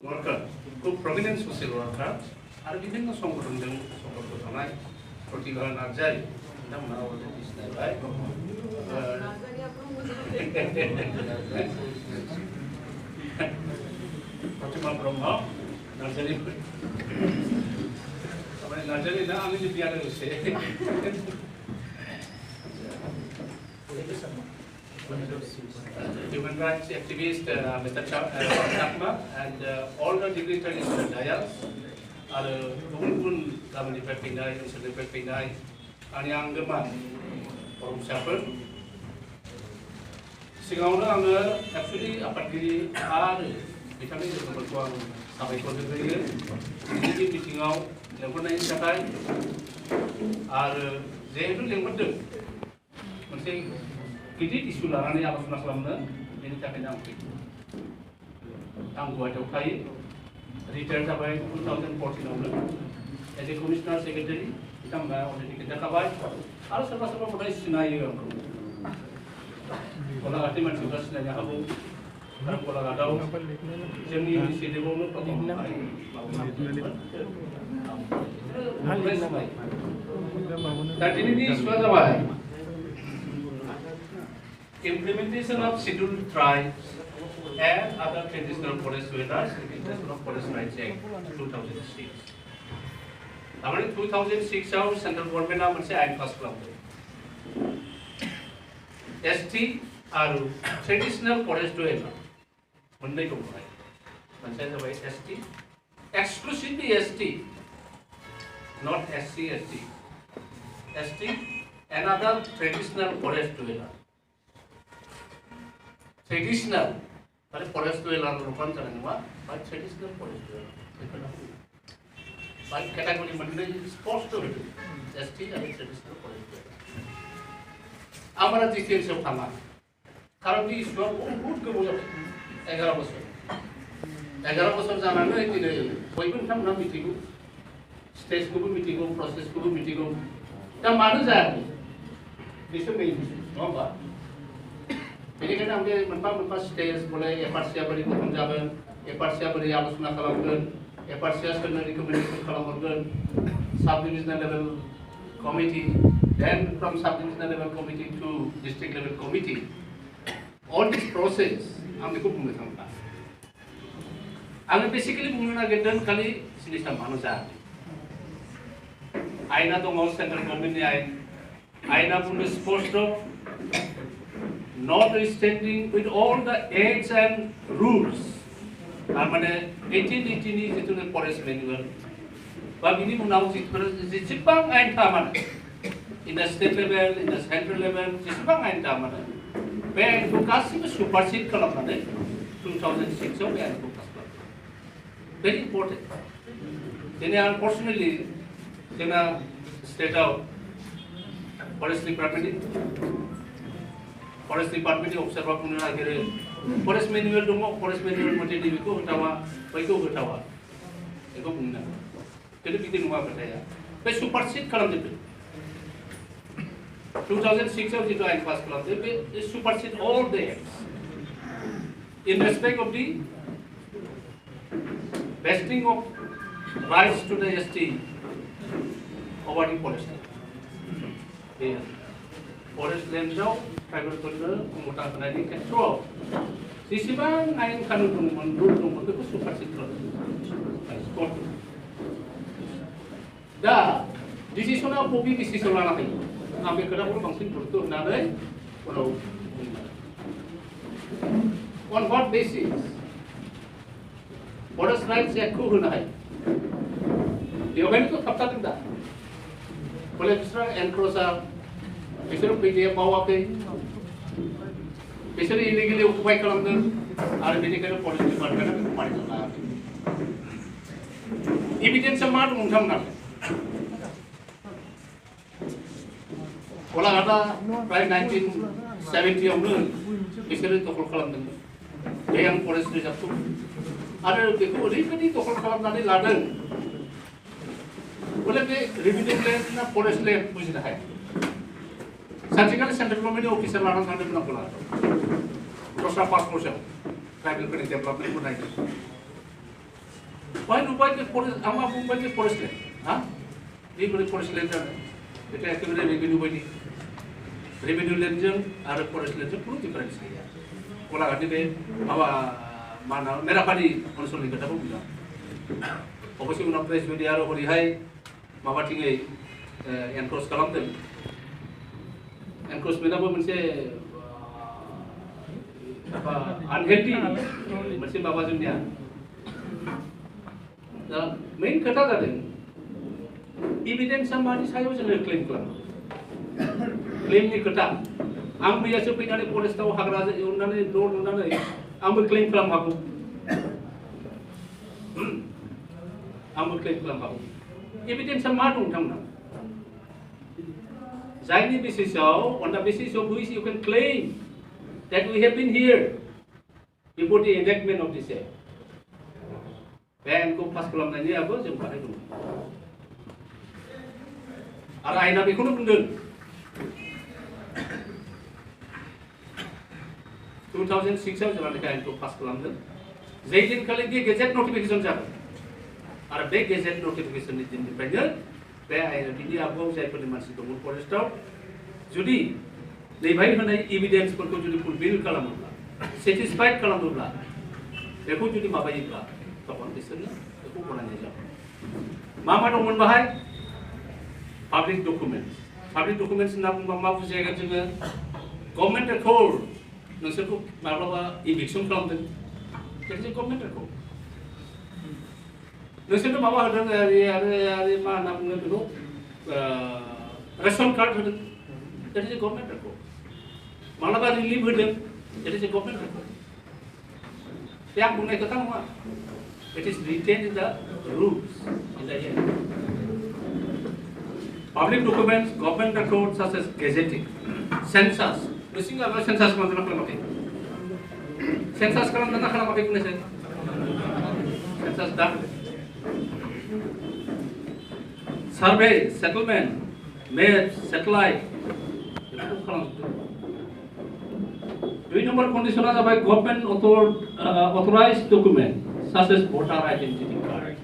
worker, খুব prominent social worker, আর বিভিন্ন সংগঠনজন সম্পর্ক থানায় প্রতিভা নার্জারি এটা মনে হয় কৃষ্ণায় ভাই প্রতিমা ব্রহ্ম নার্জারি নার্জারি না আমি যে বিয়ারে রয়েছে human rights activist Mr. Chakma and all the dignitaries in the dais are gumun kami berpindah, sudah berpindah, ani anggaman forum siapa. Sehingga angga actually apa diri ada di kami juga berkuang sampai kau berdiri. Jadi meeting out yang pernah ini capai, ada jadi yang betul, mesti kita isu larang ini apa sunnah selama ini capai nampi. Tangguh ada ukai, retired sampai 2014 awal. Jadi Commissioner Secretary kita mengenai oleh kita capai, harus serba-serba mulai sinai yang kalau arti macam juga sebenarnya kamu kalau kalau ada jadi isi demo itu dan ini suatu apa? Implementation of scheduled tribes and other traditional forest dwellers in the National Forest Rights Act 2006. Namun 2006 tahun central government nama masih ain pass kelam. ST are traditional forest dweller. Benda itu bukan. Macam apa ST? Exclusively ST, not SC ST. ST another traditional forest dweller. Traditional, pada forest dweller rupan jangan lupa, pada traditional forest dweller. Pada kategori mana sports tu itu, ST adalah traditional forest dweller. Amara detail saya utama. Kalau di Islam, बहुत kemudian 11 बছর 11 বছর জানানো এটি নয় কইবেন কাম না meeting stage কো meeting process কো meeting তা মানুষ যায় কিছু নেই নবা এখানে আমরা মনপা স্টেজ বলে এপারসিয়া বাড়ি কোন যাবেন এপারসিয়া বাড়ি আলোচনা করবেন এপারসিয়া সঙ্গে রিকমেন্ডেশন করবেন sub divisional level committee then from sub divisional level committee to district level committee all this process আমি খুব মনে থাকতা আমি বেসিক্যালি মনে না গেলেন খালি জিনিসটা মানুষ আর আইনা তো মোর সেন্ট্রাল গভর্নমেন্ট আইন আইনা পুরো স্পষ্ট notwithstanding with all the acts and rules আর মানে 1818 যেটা ফরেস্ট ম্যানুয়াল বা মিনিমাম নাও যেসব আইন থা মানে in the state level, in the central level, যেসব আইন থা মানে Ben focusing supersede kalau mana 2006 so ben focus very important. Then unfortunately, then state out forest department observe punya lagi forest manual dulu forest manual macam ni itu utawa, itu utawa, itu punya. Jadi kita nuwa percaya. Ben supersede kalau gitu. 2006 of the joint pass club, they supersede all the acts in respect of the vesting of rights to the ST over the forest. Forest land now, private owner, mota penadi control. Sisibang ain kanun pun rule itu supersede club. Dah, decision apa bukti decision mana lagi? Ambil kerana pun langsung bertutur nadai, kalau on what basis? Forest rights Act को होना है। ये वाले तो कब तक था? बोले दूसरा encroacher, दूसरा PDF बावा पे, दूसरा illegally occupy करने दर, आर बिल्डिंग का forest department में मार चला है। Evidence समार उन्हें ना Kalau ada prime 1970 yang dulu, misalnya tokol kalam dengan, yang forest reserve tu, ada itu ribet tokol kalam nanti ladang, boleh ke revenue land na forest land punya dah. Sajikal central government officer ladang nanti mana pula, terus apa proses, tribal development pun naik. Why नुबाय के forest आमा बुंबाय के forest लेन हा बे बोरै forest लेन जानो बेटा एकेबारे रेभिनिउ बायदि रेभिनिउ लेनजों आरो फरेस्ट लेनजों कुनु डिफारेन्स गैया गलाघाटनि बे माबा मा होनो मेरापानि ओनसोलनि खोथाखौ बुंदों अबयस्से उनाव प्रेस मिडिया आरो हरैहाय माबाथिङै एनक्रोच खालामदों एनक्रोचमेन्टआबो मोनसे अनहेल्थि मोनसे माबा जोंनिया दा मेइन खोथा जादों एभिडेन्सआ मानि सायाव जोङो क्लेम खालामो क्लेमनि खोथा आं मैयासो फैनानै फरेस्टआव हाग्रा एवनानै न' लुनानै आंबो क्लेम खालामनो हागौ एभिडेन्सआ मा दं नोंथांमोना जायनि बेसिसआव on the basis of which you can claim that we have been here before the enactment of this act बे आइनखौ पास खालामनायनि आबो जों बाहाय दं आरो आइना बेखौनो बुंदों 2006 आव जेब्लानोखि आइनखौ पास खालामदों जे दिनखालि बे गेजेट नटिफिकेसन जागोन आरो बे गेजेट नटिफिकेसननि दिननिफ्रायनो बे आइना बिनि आबुआव जायफोरनि मानसि दङ फरेस्टआव जुदि नैबाय होनाय एभिडेन्सफोरखौ जुदि फुलफिल खालामोब्ला सेटिसफाइड खालामोब्ला बेखौ जुदि माबायोब्ला तखन बिसोरनो बेखौ गनायनाय जागोन मा दंमोन बाहाय पाब्लिक डकुमेन्ट्स होनना बुंबा मा बुजिगोन जोङो गभर्नमेन्ट रेकर्ड नोंसोरखौ माब्लाबा इभिक्सन खालामदों बेखौ गभर्नमेन्ट रेकर्ड नोंसोरनो माबा होदों आरो मा होनना बुङो बेखौ रेशन कार्ड होदों that is a government record माब्लाबा रिलिफ होदों that is a government record बे आं बुंनाय खोथा नङा it is written in the rules in the act public documents government records such as gazetting census नोंसिनि गामियाव सेन्सास खालामदोंना खालामाखै सेन्सास खालामदोंना खालामाखै बुंनायसाय सेन्सास दा सार्भे सेटलमेन्ट मेप सेटेलाइट बेफोरखौ खालामजोबदों 2 नम्बर कन्डिशना जाबाय government authorised document such as voter identity card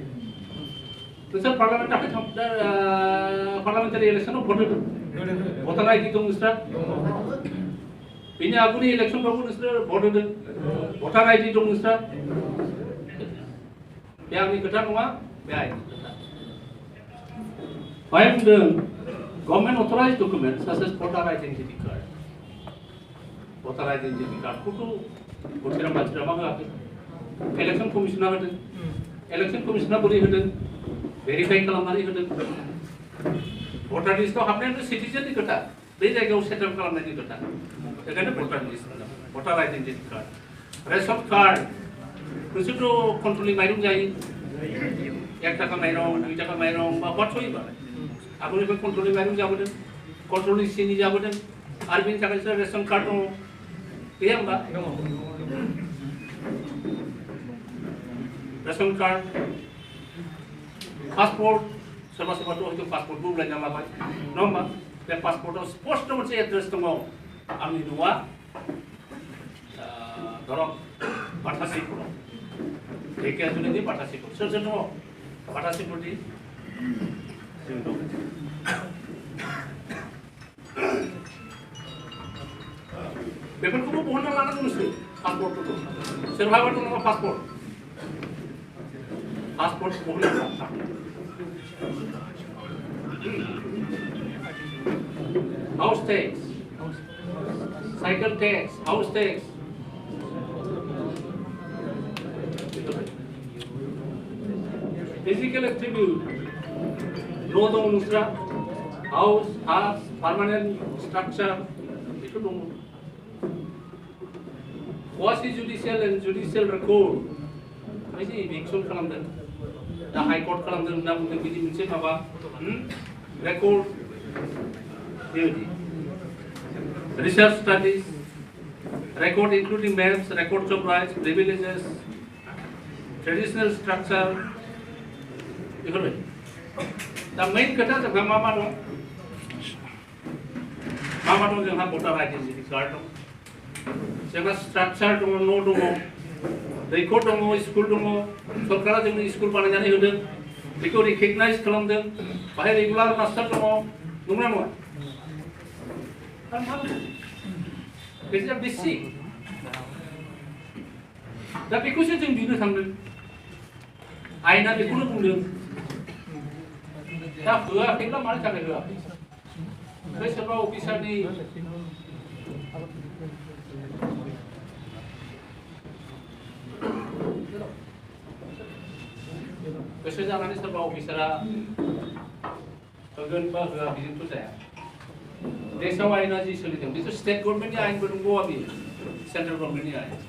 नोंसोर पार्लियामेन्टारि इलेक्सनाव भट होदों भटार आइडि दं नोंस्रा बिनि आगुनि इलेक्सनफ्रावबो नोंसोर भट होदों भटार आइडि दं नोंस्रा बे आंनि खोथा नङा बे आइननि खोथा बाहाय बुंदों government authorised document such as voter identity card भटार आइडेन्टिटि कार्डखौथ' गथेरा मानसिफ्रा मा होआखै इलेक्शन कमिशना होदों इलेक्शन कमिशना बोरै होदों भेरिफाइ खालामनानै होदों भटार लिस्टआव हाबनायानो सिटिजेननि खोथा बे जायगायाव सेटल खालामनायनि खोथा बेखायनो भटार लिस्ट भटार आइडेन्टिटि कार्ड रेशन कार्ड नोंसोरथ' कन्ट्रलनि माइरं जायो 1 टाका माइरं 2 टाका माइरं बा हटसयोबा आगोलनिफ्राय कन्ट्रलनि माइरं जाबोदों कन्ट्रलनि सिनि जाबोदों आरो बेनि थाखायसो रेशन कार्ड दङ गैया होमबा रेशन कार्ड पासपोर्ट सोरबा सोरबाथ' हयथ' पासपोर्टबो उलायना लाबाय नङा होमबा बे पासपोर्टआव स्पष्ट मोनसे एड्रेस दङ आंनि न'आ धरम बाटासिपुराव ढेकियाजुलिनि बाटासिपुर सोर सोर दङ बाटासिपुरनि जों दं बेफोरखौबो बहनना लानांगौ नोंसोर पासपोर्टफोरखौ सोरहाबा दङ पासपोर्ट बहनना house tax cycle tax house tax physical attribute न' दङ नोंस्रा हाउस पार्मानेन्ट स्ट्राक्चार बेफोर दङ quasi judicial and judicial record मोनसे इभिक्सन खालामदों दा हाई कोर्ट खालामदों होनना बुंदों बिदि मोनसे माबा रेकर्ड बेबायदि research studies record including maps records of rights privileges traditional structure बेफोरबायदि दा मेइन खोथा जोंहा मा दं जोंहा भटार आइडेन्टिटि कार्ड दं जोंहा स्ट्राक्चार दङ न' दङ दैखर दङ स्कुल दङ सरकारा जोंनो स्कुल बानायनानै होदों बेखौ रिकगनाइज खालामदों बाहाय रेगुलार मास्टार दङ नंगौना नङा बेसेबां बेसिक दा बेखौसो जों बिनो थांदों आयेना बेखौनो बुंदों दा होआखैब्ला मानि थाखाय होआखै बै सोरबा अफिसारनि गोसो जानानै सोरबा अफिसारा होगोन बा होआ बिजोंथ' जाया देशआव आयेना जि सोलिदों बेथ' स्टेट गभर्नमेन्टनि आयेनबो दंबावा बेयो सेन्ट्रेल गभर्नमेन्टनि आयेन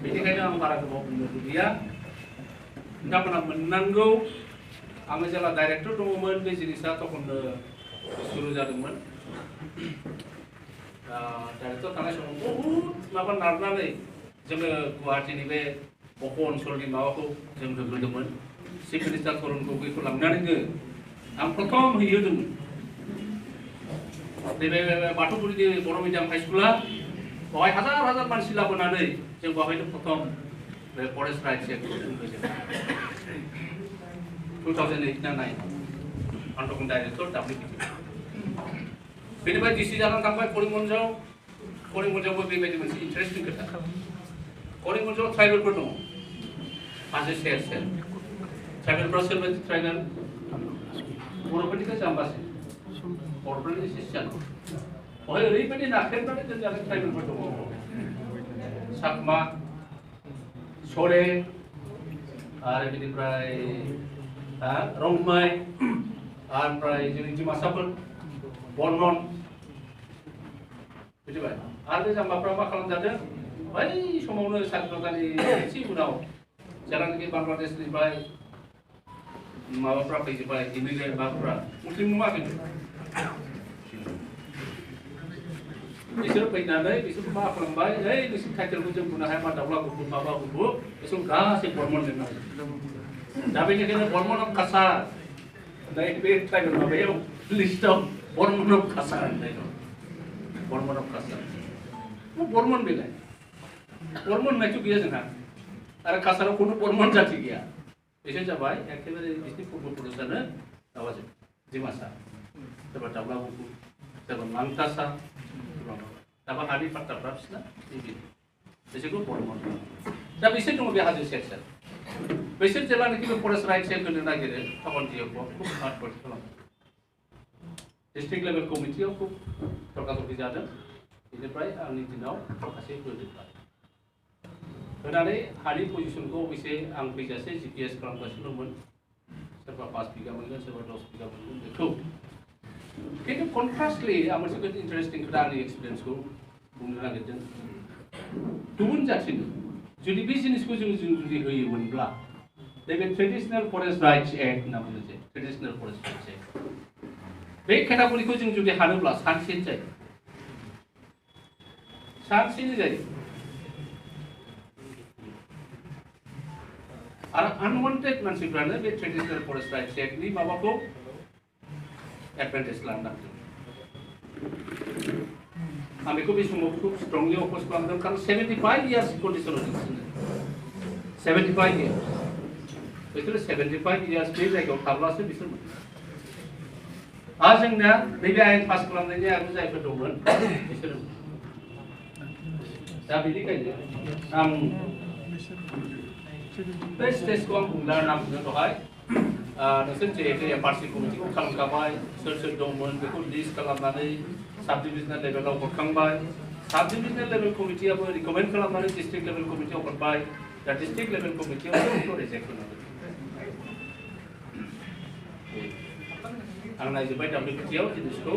बेनिखायनो आं बारा गोबाव बुंनो लुबैया नोंथांमोना मोननांगौ आङो जेला डाइरेक्टर दङमोन बे जिनिसा तखननो सुरु जादोंमोन डाइरेक्टर थानाय समाव बहुद माबा नारनानै जोङो गुवाहाटीनि बे बक' ओनसोलनि माबाखौ जों होग्रोदोंमोन चिफ मिनिस्टार तरुण गगैखौ लांनानैनो आं प्रथम हैहोदोंमोन नैबे बाथौगुरिनि बर' मिडियाम हाइस्कुला बेवहाय हाजार हाजार मानसि लाबोनानै जों बेवहायनो प्रथम बे फरेस्ट राइट्स एक्टखौ जों होदों 2008 ना 9 आं तखन डाइरेक्टर WPT बेनिफ्राय डिसि जानानै थांबाय करिमगन्जआवबो बेबायदि मोनसे इन्टारेस्टिं खोथा करिमगन्जआव ट्राइबेलफोर दङ हाजो सेर सेर ट्राइबेलफ्रा सोरबायदि ट्राइबेल बर'फोरनिखौ जाम्बासो बर'फोरनि एसे सिगां बेवहाय ओरैबायदि नाख्रेबनानै दोनजानाय ट्राइबेलफोर दङ साकमा सरे आरो बेनिफ्राय रंमाइ ओमफ्राय जोंनि डिमासाफोर बर्मन बुजिबाय आरो बे जाम्बाफ्रा मा खालामजादों बै समावनो सानफ्रानि एसे उनाव जेरावनाखि बांलादेशनिफ्राय माबाफ्रा फैजोब्बाय इमिग्रेन्ट माबाफ्रा मुस्लिम नङा खिन्थु बिसोर फैनानै बिसोर मा खालामबाय ओइ बिसोर टाइटेलखौ जों बुंनो हाया मा दाउला गुफुर माबा गुफुर बिसोर गासै बर्मन लिरनानै दा बेनिखायनो बर्मन अफ कासार नै बे ट्राइबेल माबायाव लिस्टआव बर्मन अफ कासार होननाय दं बर्मन अफ कासार बर्मन बेलाय बर्मन होननायथ' गैया जोंहा आरो कासाराव खुनु बर्मन जाति गैया बिसोर जाबाय एखेबारे बिसोरनि पूर्वपुरुषानो माबाजों डिमासा सोरबा दाउला गुफुर सोरबा मांतासा दाबा हानि पाट्टाफ्रा बिसोरना बिसोरखौ बर्मन दा बिसोर दङ बे हाजो सेर सेर बिसोर जेब्लानाखि बे फरेस्ट राइट्स एक्ट होनो नागिरो तखन जिअखौ खुब हार्ड खालामो डिस्ट्रिक्ट लेभेल कमिटियाव खुब तर्कातर्कि जादों बेनिफ्राय आंनि दिनाव माखासे होजोबबाय होनानै हानि पजिशनखौ अबयसे आं फैजासे GPS खालामगासिनो दंमोन सोरबा 5 बिगा मोनगोन सोरबा 10 बिगा मोनगोन बेखौ किन्तु कन्ट्रास्टलि आं मोनसे खोथा इन्टारेस्टिं खोथा आंनि एक्सपिरियेन्सखौ बुंनो नागिरदों गुबुन जाथिनो जुदि बे जिनिसखौ जों जुदि होयोमोनब्ला नैबे ट्रेडिशनेल फरेस्ट राइट्स एक्ट होनना बुङो जे ट्रेडिशनेल फरेस्ट राइट्स एक्ट बे केटागरिखौ जों जुदि हानोब्ला सानसेनो जायो आरो आनवान्टेड मानसिफ्रानो बे ट्रेडिशनेल फरेस्ट राइट्स एक्टनि माबाखौ एडभान्टेज लानो नागिरदों आं बेखौ बे समाव खुब स्ट्रंलि अपोज खालामदों कारण 75 इयार्स कन्डिशनाव जोंसोनो 75 इयार्स बिसोरो 75 इयार्स बे जायगायाव थाब्लासो बिसोर जोंना नैबे आयेन पास खालामनायनि आगोल जायफोर दंमोन बिसोरो दा बेनिखायनो आं बे स्टेजखौ आं बुंला होनना बुंदों दहाय नोंसोर जिहेतु एफआरसि कमिटिखौ खालामखाबाय सोर सोर दंमोन बेखौ लिस्ट खालामनानै साब डिभिजनेल लेभेलाव हरखांबाय साब डिभिजनेल लेभेल कमिटियाबो रिकमेन्ड खालामनानै डिस्ट्रिक्ट लेभेल कमिटियाव हरबाय दा डिस्ट्रिक्ट लेभेल कमिटियाव बेखौ रिजेक्ट खालामदों आं नायजोब्बाय WPTआव जिनिसखौ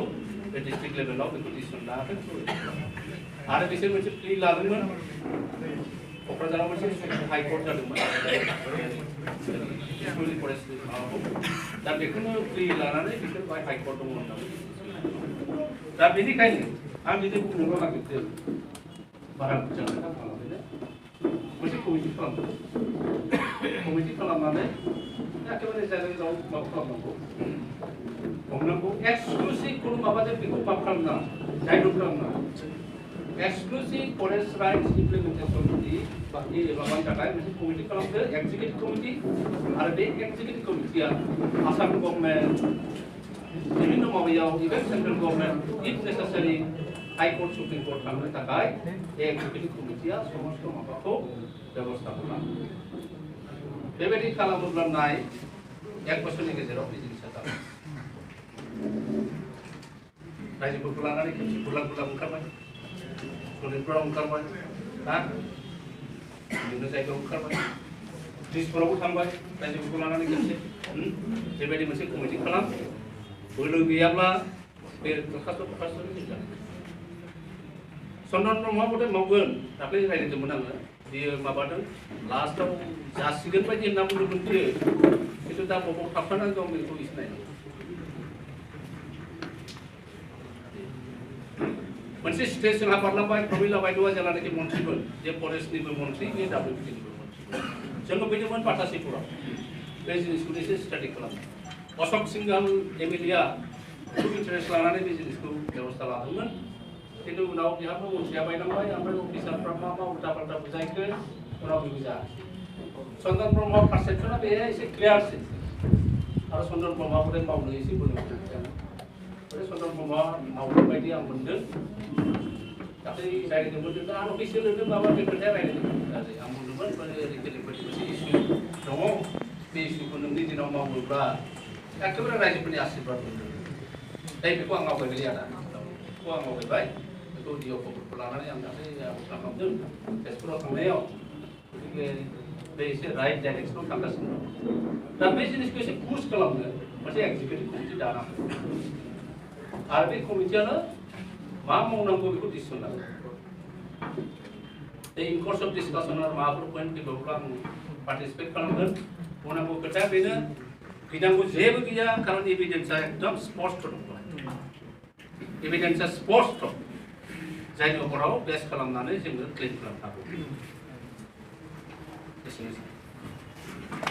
बे डिस्ट्रिक्ट लेभेलाव बेखौ डिसिसन लायाखै आरो बिसोर मोनसे प्लि लादोंमोन क'क्राझाराव मोनसे हाइकर्ट जादोंमोन स्कुलनि फरेस्ट माबाखौ दा बेखौनो प्लि लानानै बिसोर बाहाय हाइकर्ट दङ होननानै दा बेनिखायनो आं बिदि बुंनो नागिरदों बारा बुरजा खोथा खालामनानै मोनसे कमिटि खालामदों कमिटि खालामनानै एखेबारे जायगायाव माबा खालामनांगौ हमनांगौ एक्सक्लुसिभ खुनु माबाजों बेखौ माबा खालामनाङा डाइलग खालामनाङा Exclusive Forest Rights Implementation Committee bagi lawan takai mesti komiti kalau ke executive committee ada executive committee asal government ini nama beliau even central government if necessary High Court Supreme Court kami takai executive committee সমস্ত মাপাতো ব্যবস্থাপনা বেবেদি খালা বুঝলাম নাই এক বছরের গেজেরাও এই জিনিসটা থাকে রাজ্যগুলো লাগানি কিছু গুলা ওंखारबाय सलिदफोराव ओंखारबाय ना बिदिनो जायगायाव ओंखारबाय ब्रिजफोरावबो थांबाय रायजोफोरखौ लानानै खेबसे बेबायदि मोनसे कमिटि खालाम बोलो गैयाब्ला बे दरखास्तनि चन्द्रन ब्रह्मआ बोथे मावगोन दाख्लै रायज्लायदोंमोन आङो बियो माबादों लास्टआव जासिगोन बायदि होनना बुंदोंमोन बियो खिन्थु दा बबाव थाबथानानै दं बेखौ सिनायनो मोनसे स्टेजजों बारलांबाय प्रमिला बायद'आ जेलानाखि मन्थ्रिमोन जे फरेस्टनिबो मन्थ्रि बे WPनिबो मन्थ्रि जोङो फैदोंमोन पाटासिपुराव बे जिनिसखौ एसे स्टाडि खालामनो अशोक सिंघाल एमएलएआ खुब इन्टारेस्ट लानानै बे जिनिसखौ बेबस्था लादोंमोन खिन्थु उनाव बिहाबो मन्थ्रिया बायलांबाय ओमफ्राय अफिसारफ्रा मा उल्टा पाल्टा बुजायखो उनाव बेबो जायासै चन्द्रन ब्रह्म पारसेप्सना बे एसे क्लियारसिन आरो चन्द्रन ब्रह्मआ बोरै मावनो एसे बोलो चन्द्रन ब्रह्मआ मावनो बायदि आं मोनदों दाख्लै रायज्लायदोंमोन दा आं अफिसियेल होनो माबा बे खोथाया रायज्लायदोंमोन आं बुंदोंमोन ओरैबायदि मोनसे इस्यु दङ बे इस्युखौ नोंनि दिनाव मावोब्ला एखेबारे रायजोफोरनि आशीर्बाद मोनगोन दाय बेखौ आं आवगायबाय आदा बेखौ आं आवगायबाय बेखौ डिअफोरखौ लानानै आं दाख्लै खालामदों तेजपुराव थांनायाव गतिके बे एसे राइट डाइरेक्सनाव थांगासिनो दं दा बे जिनिसखौ एसे पुश खालामनो मोनसे एक्जिकिउटिभ कमिटि दानांगौ आरो बे कमिटियानो मा मावनांगौ बेखौ डिसिसन लागोन इन कर्स अफ डिसकासन आरो माबाफोर पइन्ट फैबावब्ला आं पार्टिसिपेट खालामगोन बुंनांगौ खोथाया बेनो गिनांगौ जेबो गैया खारन एभिडेन्सआ एकदम स्पष्ट दं एभिडेन्सआ स्पष्ट जायनि उपराव बेस खालामनानै जोङो क्लेम खालामनो हागौ एसेनोसै